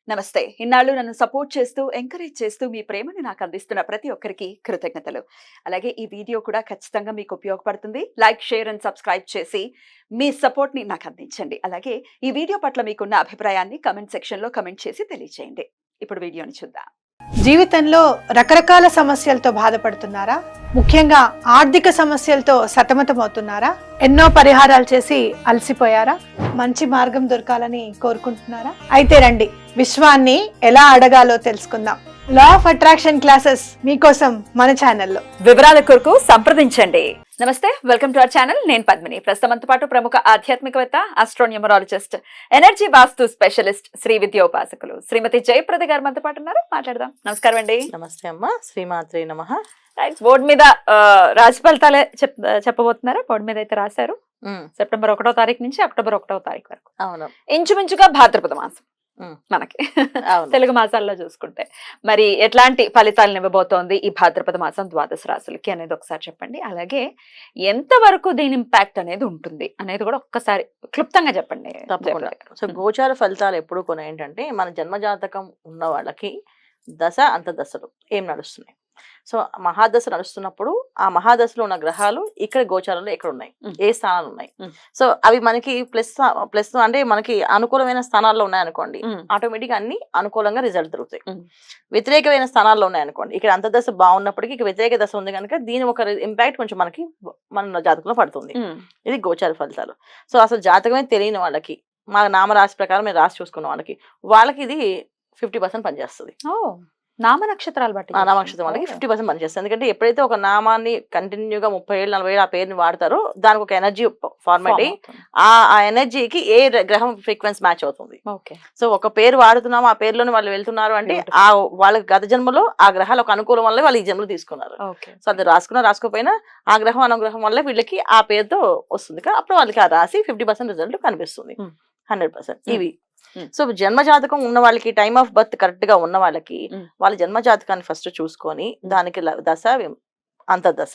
నమస్తే. ఇన్నాళ్ళు నన్ను సపోర్ట్ చేస్తూ, ఎంకరేజ్ చేస్తూ మీ ప్రేమని నాకు అందిస్తున్న ప్రతి ఒక్కరికి కృతజ్ఞతలు. అలాగే ఈ వీడియో కూడా ఖచ్చితంగా మీకు ఉపయోగపడుతుంది. లైక్, షేర్ అండ్ సబ్స్క్రైబ్ చేసి మీ సపోర్ట్‌ని నాకు అందించండి. అలాగే ఈ వీడియో పట్ల మీకున్న అభిప్రాయాన్ని కామెంట్ సెక్షన్‌లో కామెంట్ చేసి తెలియజేయండి. ఇప్పుడు వీడియోని చూద్దాం. జీవితంలో రకరకాల సమస్యలతో బాధపడుతున్నారా? ముఖ్యంగా ఆర్థిక సమస్యలతో సతమతమవుతున్నారా? ఎన్నో పరిహారాలు చేసి అలసిపోయారా? మంచి మార్గం దొరకాలని కోరుకుంటున్నారా? అయితే రండి, విశ్వాన్ని ఎలా అడగాలో తెలుసుకుందాం. లా ఆఫ్ అట్రాక్షన్ క్లాసెస్ మీకోసం మన ఛానల్లో. వివరాల కొరకు సంప్రదించండి. నమస్తే, వెల్కమ్ టు అవర్ ఛానల్. నేను పద్మిని. ప్రస్తుతంతో పాటు ప్రముఖ ఆధ్యాత్మికవేత్త, ఆస్ట్రోన్యూమరాలజిస్ట్, ఎనర్జీ వాస్తు స్పెషలిస్ట్, శ్రీ విద్యోపాసకులు శ్రీమతి జయప్రద గారు మనతో పాటు ఉన్నారు. మాట్లాడదాం. నమస్కారం అండి. నమస్తే అమ్మ. శ్రీమాత్రే నమః. బోర్డు మీద రాశి ఫలితాలే చెప్పబోతున్నారా? బోర్డు మీద అయితే రాశారు. సెప్టెంబర్ 1వ తారీఖు నుంచి అక్టోబర్ 1వ తారీఖు వరకు. అవును, ఇంచుమించుగా భాద్రపద మాసం మనకి తెలుగు మాసాల్లో చూసుకుంటే మరి ఎట్లాంటి ఫలితాలను ఇవ్వబోతోంది ఈ భాద్రపద మాసం ద్వాదశ రాశులకి అనేది ఒకసారి చెప్పండి. అలాగే ఎంత వరకు దీని ఇంపాక్ట్ అనేది ఉంటుంది అనేది కూడా ఒక్కసారి క్లుప్తంగా చెప్పండి. తప్పకుండా. సో గోచార ఫలితాలు ఎప్పుడు కొన్ని ఏంటంటే, మన జన్మజాతకం ఉన్న వాళ్ళకి దశ అంతర్దశలు ఏం నడుస్తున్నాయి. సో మహాదశ నడుస్తున్నప్పుడు ఆ మహాదశలో ఉన్న గ్రహాలు ఇక్కడ గోచారంలో ఎక్కడ ఉన్నాయి, ఏ స్థానాలు ఉన్నాయి. సో అవి మనకి ప్లస్ అంటే మనకి అనుకూలమైన స్థానాల్లో ఉన్నాయనుకోండి, ఆటోమేటిక్ అన్ని అనుకూలంగా రిజల్ట్ దొరుకుతాయి. వ్యతిరేకమైన స్థానాల్లో ఉన్నాయనుకోండి, ఇక్కడ అంతర్దశ బాగున్నప్పటికీ ఇక్కడ వ్యతిరేక దశ ఉంది కనుక దీని ఒక ఇంపాక్ట్ కొంచెం మనకి మన జాతకంలో పడుతుంది. ఇది గోచార ఫలితాలు. సో అసలు జాతకమే తెలియని వాళ్ళకి, మా నామరాశి ప్రకారం మేము రాసి చూసుకున్న వాళ్ళకి ఇది 50% పనిచేస్తుంది. నామ నక్షత్రాలు బట్టి నామనక్షత్రం వాళ్ళకి 50% పనిచేస్తుంది. ఎందుకంటే ఎప్పుడైతే ఒక నామాన్ని కంటిన్యూగా 30 ఏళ్ళు 40 ఏళ్ళు ఆ పేరుని వాడతారో దానికి ఒక ఎనర్జీ ఫార్మేట్ అయ్యి ఆ ఎనర్జీకి ఏ గ్రహం ఫ్రీక్వెన్సీ మ్యాచ్ అవుతుంది. సో ఒక పేరు వాడుతున్నాము, ఆ పేరులోనే వాళ్ళు వెళ్తున్నారు అంటే ఆ వాళ్ళ గత జన్మలో ఆ గ్రహాలు ఒక అనుకూలం వల్ల వాళ్ళు ఈ జన్మలో తీసుకున్నారు. సో అది రాసుకోకపోయినా ఆ గ్రహం అనుగ్రహం వల్ల వీళ్ళకి ఆ పేరుతో వస్తుంది. అప్పుడు వాళ్ళకి ఆ రాసి 50% రిజల్ట్ కనిపిస్తుంది. 100% ఇవి. సో జన్మ జాతకం ఉన్న వాళ్ళకి, టైమ్ ఆఫ్ బర్త్ కరెక్ట్ గా ఉన్న వాళ్ళకి వాళ్ళ జన్మ జాతకాన్ని ఫస్ట్ చూసుకొని దానికి దశ అంతర్దశ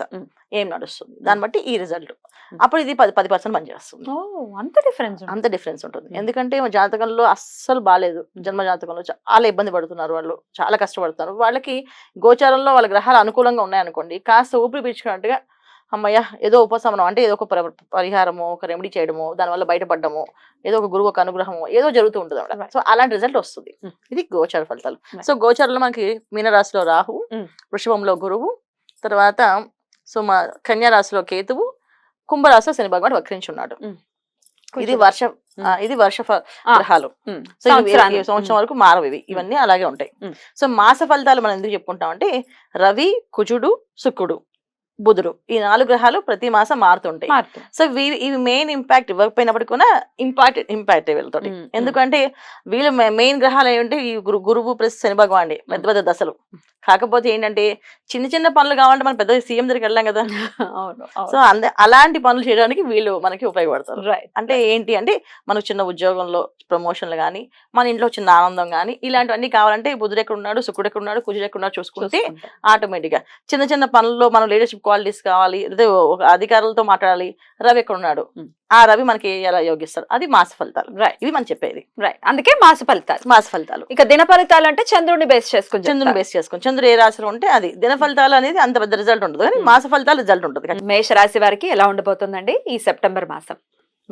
ఏం నడుస్తుంది దాన్ని బట్టి ఈ రిజల్ట్ అప్పుడు ఇది 10% పనిచేస్తుంది. అంత డిఫరెన్స్ ఉంటుంది. ఎందుకంటే జాతకంలో అస్సలు బాగాలేదు, జన్మ జాతకంలో చాలా ఇబ్బంది పడుతున్నారు, వాళ్ళు చాలా కష్టపడుతున్నారు. వాళ్ళకి గోచారంలో వాళ్ళ గ్రహాలు అనుకూలంగా ఉన్నాయనుకోండి, కాస్త ఊపిరి పీల్చుకున్నట్టుగా అమ్మయ్య ఏదో ఉపశమనం అంటే ఏదో ఒక పరిహారము, ఒక రెమెడీ చేయడము, దానివల్ల బయటపడ్డము, ఏదో ఒక గురువు ఒక అనుగ్రహము ఏదో జరుగుతూ ఉంటుంది అన్నమాట. సో అలాంటి రిజల్ట్ వస్తుంది. ఇది గోచార ఫలితాలు. సో గోచారంలో మనకి మీనరాశిలో రాహు, వృషభంలో గురువు, తర్వాత సో మా కన్యా రాశిలో కేతువు, కుంభరాశిలో శని భగవాన్ వక్రించున్నాడు. ఇది వర్ష గ్రహాలు. సో ఈ సంవత్సరం వరకు మారవి, ఇవన్నీ అలాగే ఉంటాయి. సో మాస ఫలితాలు మనం ఎందుకు చెప్పుకుంటాం అంటే, రవి, కుజుడు, శుక్రుడు, బుధుడు ఈ 4 గ్రహాలు ప్రతి మాసం మారుతుంటాయి. సో ఇవి మెయిన్ ఇంపాక్ట్ ఇవ్వకపోయినప్పటికీ కూడా ఇంపాక్ట్ వీళ్ళతోటి. ఎందుకంటే వీళ్ళు మెయిన్ గ్రహాలు ఏంటంటే ఈ గురువు ప్లస్ శని భగవాన్ పెద్ద పెద్ద దశలు. కాకపోతే ఏంటంటే చిన్న చిన్న పనులు కావాలంటే మనం పెద్ద సీఎం దగ్గరికి వెళ్ళాం కదా. సో అలాంటి పనులు చేయడానికి వీళ్ళు మనకి ఉపయోగపడతారు. అంటే ఏంటి అంటే మనకు చిన్న ఉద్యోగంలో ప్రమోషన్లు కానీ, మన ఇంట్లో చిన్న ఆనందం కానీ, ఇలాంటివన్నీ కావాలంటే బుధుడు ఎక్కడ ఉన్నాడు, శుక్రుడు ఎక్కడ ఉన్నాడు, కుజుడు ఎక్కడ ఉన్నాడు చూసుకుంటే ఆటోమేటిక్ గా చిన్న చిన్న పనుల్లో మనం లీడర్షిప్ క్వాలిటీస్ కావాలి, లేదా అధికారులతో మాట్లాడాలి, రవి ఎక్కడ ఉన్నాడు, ఆ రవి మనకి ఎలా యోగిస్తాడు, అది మాస ఫలితాలు. ఇవి మనం చెప్పేది. అందుకే మాస ఫలితాలు. ఇక దిన ఫలితాలు అంటే చంద్రుడిని బేస్ చేసుకుని చంద్రుడు ఏ రాశిలో ఉంటే అది. దిన ఫలితాలు అనేది అంత పెద్ద రిజల్ట్ ఉంటుంది, కానీ మాస ఫలితాలు రిజల్ట్ ఉంటుంది. మేష రాశి వారికి ఎలా ఉండబోతుందండి ఈ సెప్టెంబర్ మాసం?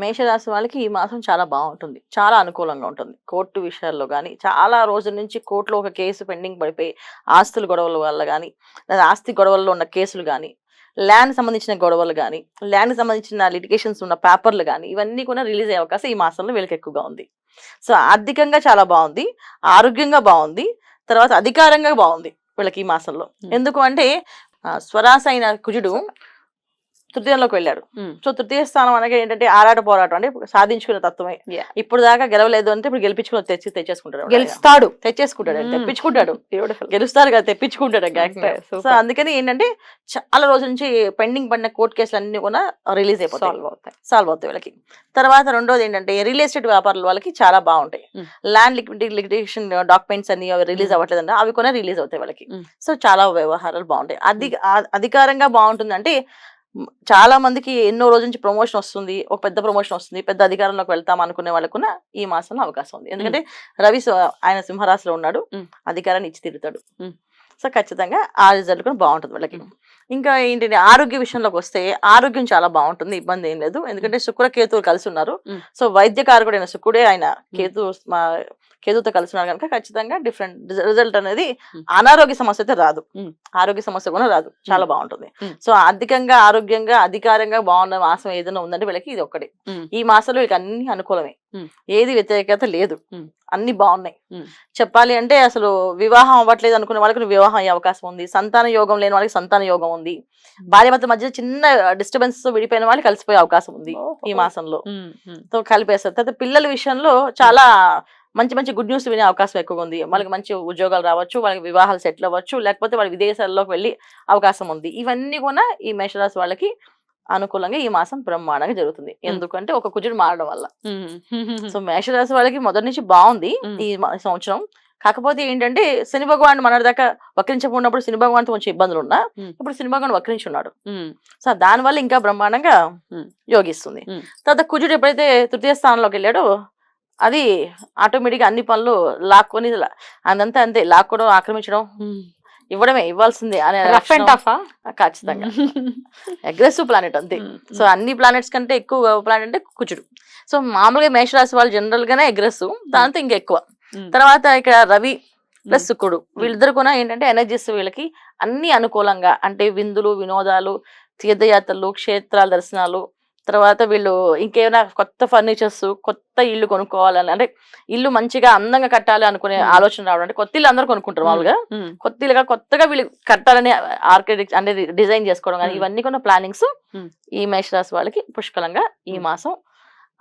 మేషరాశి వాళ్ళకి ఈ మాసం చాలా బాగుంటుంది, చాలా అనుకూలంగా ఉంటుంది. కోర్టు విషయాల్లో కానీ, చాలా రోజుల నుంచి కోర్టులో ఒక కేసు పెండింగ్ పడిపోయి ఆస్తుల గొడవల వల్ల కానీ, లేదా ఆస్తి గొడవల్లో ఉన్న కేసులు కానీ, ల్యాండ్ సంబంధించిన గొడవలు కానీ, ల్యాండ్ సంబంధించిన లిటిగేషన్స్ ఉన్న పేపర్లు కానీ, ఇవన్నీ కూడా రిలీజ్ అయ్యే అవకాశం ఈ మాసంలో వీళ్ళకి ఎక్కువగా ఉంది. సో ఆర్థికంగా చాలా బాగుంది, ఆరోగ్యంగా బాగుంది, తర్వాత అధికారంగా బాగుంది వీళ్ళకి ఈ మాసంలో. ఎందుకు అంటే స్వరాశ అయిన కుజుడు తృతీయంలోకి వెళ్ళాడు. సో తృతీయ స్థానం అనగా ఏంటంటే ఆరాట పోరాటం, అంటే సాధించుకునే తత్వమే. ఇప్పుడు దాకా గెలవలేదు అంటే ఇప్పుడు గెలిపించుకుని తెచ్చేసుకుంటాడు, తెప్పించుకుంటాడు. గెలుస్తారు కదా, తెప్పించుకుంటాడు. సో అందుకని ఏంటంటే చాలా రోజుల నుంచి పెండింగ్ పడిన కోర్టు కేసులు అన్ని కూడా రిలీజ్ అయిపోతాయి, సాల్వ్ అవుతాయి వీళ్ళకి. తర్వాత రెండోది ఏంటంటే రియల్ ఎస్టేట్ వ్యాపారుల వాళ్ళకి చాలా బాగుంటాయి. ల్యాండ్ లిక్విడేషన్ డాక్యుమెంట్స్ అన్ని రిలీజ్ అవ్వట్లేదంటే అవి కూడా రిలీజ్ అవుతాయి వాళ్ళకి. సో చాలా వ్యవహారాలు బాగుంటాయి. అధికారంగా బాగుంటుంది అంటే చాలా మందికి ఎన్నో రోజుల నుంచి ప్రమోషన్ వస్తుంది, ఒక పెద్ద ప్రమోషన్ వస్తుంది, పెద్ద అధికారంలోకి వెళ్తాం అనుకునే వాళ్ళకు ఈ మాసంలో అవకాశం ఉంది. ఎందుకంటే రవి ఆయన సింహరాశిలో ఉన్నాడు, అధికారాన్ని ఇచ్చి తిరుగుతాడు. సో ఖచ్చితంగా ఆ రిజల్ట్ కూడా బాగుంటుంది వాళ్ళకి. ఇంకా ఏంటి ఆరోగ్య విషయంలోకి వస్తే ఆరోగ్యం చాలా బాగుంటుంది, ఇబ్బంది ఏం లేదు. ఎందుకంటే శుక్ర కేతువులు కలిసి ఉన్నారు. సో వైద్యకారకుడైన శుక్రుడే ఆయన కేతుతో కలిసి ఉన్నారు కనుక ఖచ్చితంగా డిఫరెంట్ రిజల్ట్ అనేది అనారోగ్య సమస్య అయితే రాదు, ఆరోగ్య సమస్య కూడా రాదు, చాలా బాగుంటుంది. సో అధికంగా ఆరోగ్యంగా అధికారంగా బాగున్న మాసం ఏదైనా ఉందంటే వీళ్ళకి ఇది ఒక్కటి. ఈ మాసంలో వీళ్ళకి అన్ని అనుకూలమే, ఏది వ్యతిరేకత లేదు, అన్ని బాగున్నాయి. చెప్పాలి అంటే అసలు వివాహం అవ్వట్లేదు అనుకునే వాళ్ళకి వివాహం అయ్యే అవకాశం ఉంది, సంతాన యోగం లేని వాళ్ళకి సంతాన యోగం ఉంది, భార్యాభర్త మధ్య చిన్న డిస్టర్బెన్స్ తో విడిపోయిన వాళ్ళకి కలిసిపోయే అవకాశం ఉంది ఈ మాసంలో. సో కలిపేస్తారు. తర్వాత పిల్లల విషయంలో చాలా మంచి మంచి గుడ్ న్యూస్ వినే అవకాశం ఎక్కువగా ఉంది. వాళ్ళకి మంచి ఉద్యోగాలు రావచ్చు, వాళ్ళకి వివాహాలు సెటిల్ అవ్వచ్చు, లేకపోతే వాళ్ళ విదేశాల్లోకి వెళ్ళి అవకాశం ఉంది. ఇవన్నీ కూడా ఈ మేషరాశి వాళ్ళకి అనుకూలంగా ఈ మాసం బ్రహ్మాండంగా జరుగుతుంది. ఎందుకంటే ఒక కుజుడు మారడం వల్ల. సో మేషరాశి వాళ్ళకి మొదటి నుంచి బాగుంది ఈ సంవత్సరం. కాకపోతే ఏంటంటే శని భగవాన్ మన దాకా వక్రించకున్నప్పుడు శని భగవాన్తో కొంచెం ఇబ్బందులు ఉన్నా, ఇప్పుడు శని భగవాన్ వక్రించున్నాడు. సో దానివల్ల ఇంకా బ్రహ్మాండంగా యోగిస్తుంది. తర్వాత కుజుడు ఎప్పుడైతే తృతీయ స్థానంలోకి వెళ్ళాడో అది ఆటోమేటిక్ గా అన్ని పనులు లాక్కొని అదంతా అంతే, లాక్కోవడం, ఆక్రమించడం, ఇవ్వడమే, ఇవ్వాల్సిందే అనే ఖచ్చితంగా అగ్రెసివ్ ప్లానెట్ అంతే. సో అన్ని ప్లానెట్స్ కంటే ఎక్కువ ప్లానెట్ అంటే కుజుడు. సో మామూలుగా మేషరాశి వాళ్ళు జనరల్ గానే అగ్రెసివ్, దాంతో ఇంకా ఎక్కువ. తర్వాత ఇక్కడ రవి ప్లస్ శుక్రుడు వీళ్ళిద్దరు కూడా ఏంటంటే ఎనర్జీస్ వీళ్ళకి అన్ని అనుకూలంగా, అంటే విందులు, వినోదాలు, తీర్థయాత్రలు, క్షేత్రాల దర్శనాలు, తర్వాత వీళ్ళు ఇంకేమైనా కొత్త ఫర్నిచర్స్, కొత్త ఇల్లు కొనుక్కోవాలని, అంటే ఇల్లు మంచిగా అందంగా కట్టాలి అనుకునే ఆలోచన రావడం. అంటే కొత్త ఇల్లు అందరూ కొనుక్కుంటారు మామూలుగా, కొత్త ఇల్లుగా కొత్తగా వీళ్ళు కట్టాలని ఆర్కిటెక్ట్ అంటే డిజైన్ చేసుకోవడం కానీ ఇవన్నీ కూడా ప్లానింగ్స్ ఈ మేషరాశి వాళ్ళకి పుష్కలంగా ఈ మాసం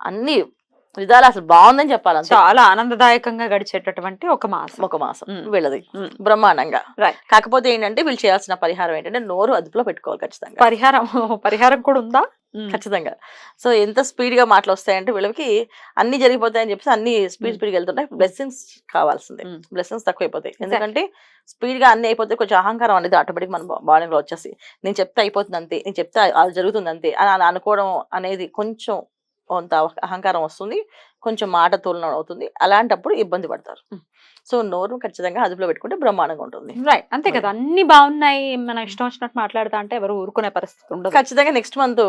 అన్ని విధాలు అసలు బాగుందని చెప్పాలి. చాలా ఆనందదాయకంగా గడిచేటటువంటి ఒక మాసం వీళ్ళది బ్రహ్మాండంగా. కాకపోతే ఏంటంటే వీళ్ళు చేయాల్సిన పరిహారం ఏంటంటే నోరు అదుపులో పెట్టుకోవాలి ఖచ్చితంగా. పరిహారం కూడా ఉందా? ఖచ్చితంగా. సో ఎంత స్పీడ్ గా మాటలు వస్తాయంటే వీళ్ళకి అన్ని జరిగిపోతాయని చెప్పేసి అన్ని స్పీడ్ గా వెళ్తుంటాయి. బ్లెస్సింగ్స్ కావాల్సిందే, బ్లెస్సింగ్స్ తక్కువైపోతాయి. ఎందుకంటే స్పీడ్ గా అన్ని అయిపోతే కొంచెం అహంకారం అనేది ఆటోమేటిక్ మన బాడీలో వచ్చేసి నేను చెప్తే అయిపోతుంది అంతే, నేను చెప్తే అది జరుగుతుంది అంతే అని అనుకోవడం అనేది కొంచెం కొంత అహంకారం వస్తుంది, కొంచెం మాట తోలనం అవుతుంది. అలాంటప్పుడు ఇబ్బంది పడతారు. సో నోరు ఖచ్చితంగా అదుపులో పెట్టుకుంటే బ్రహ్మాండంగా ఉంటుంది. రైట్, అంతే కదా. అన్ని బాగున్నాయి, మన ఇష్టం వచ్చినట్టు మాట్లాడుతా అంటే ఎవరు ఊరుకునే పరిస్థితి ఉండదు. ఖచ్చితంగా నెక్స్ట్ మంత్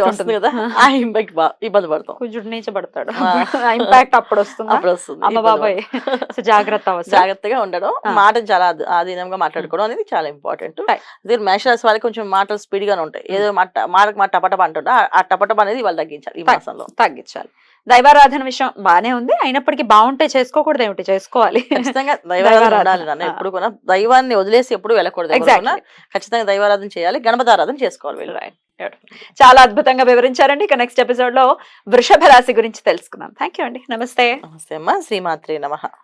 వస్తుంది కదా, ఆ ఇంపాక్ట్ ఇబ్బంది పడతాం. కుజుడు నుంచి పడతాడు, ఇంపాక్ట్ అప్పుడు వస్తుంది. అమ్మ బాబాయ్, జాగ్రత్తగా ఉండడం, మాట చాలా ఆధీనంగా మాట్లాడుకోవడం అనేది చాలా ఇంపార్టెంట్. అదే మేషరాశి వాళ్ళకి కొంచెం మాటలు స్పీడ్ గానే ఉంటాయి. ఏదో మాట టపటప అంటుంటా, ఆ టపటప అనేది వాళ్ళు తగ్గించాలి, ఈ మాసంలో తగ్గించాలి. దైవారాధన విషయం బానే ఉంది, అయినప్పటికీ బాగుంటే చేసుకోకూడదు ఏమిటి, చేసుకోవాలి. ఖచ్చితంగా దైవారాధన ఉండాలి నాన్న. ఎప్పుడు కూడా దైవాన్ని వదిలేసి ఎప్పుడు వెళ్ళకూడదు. ఖచ్చితంగా దైవారాధన చేయాలి, గణపతి ఆరాధన చేసుకోవాలి వీళ్ళు. చాలా అద్భుతంగా వివరించారండి. ఇక నెక్స్ట్ ఎపిసోడ్ లో వృషభ రాశి గురించి తెలుసుకుందాం. థ్యాంక్ యూ అండి. నమస్తే. నమస్తే అమ్మా. శ్రీమాత్రే నమః.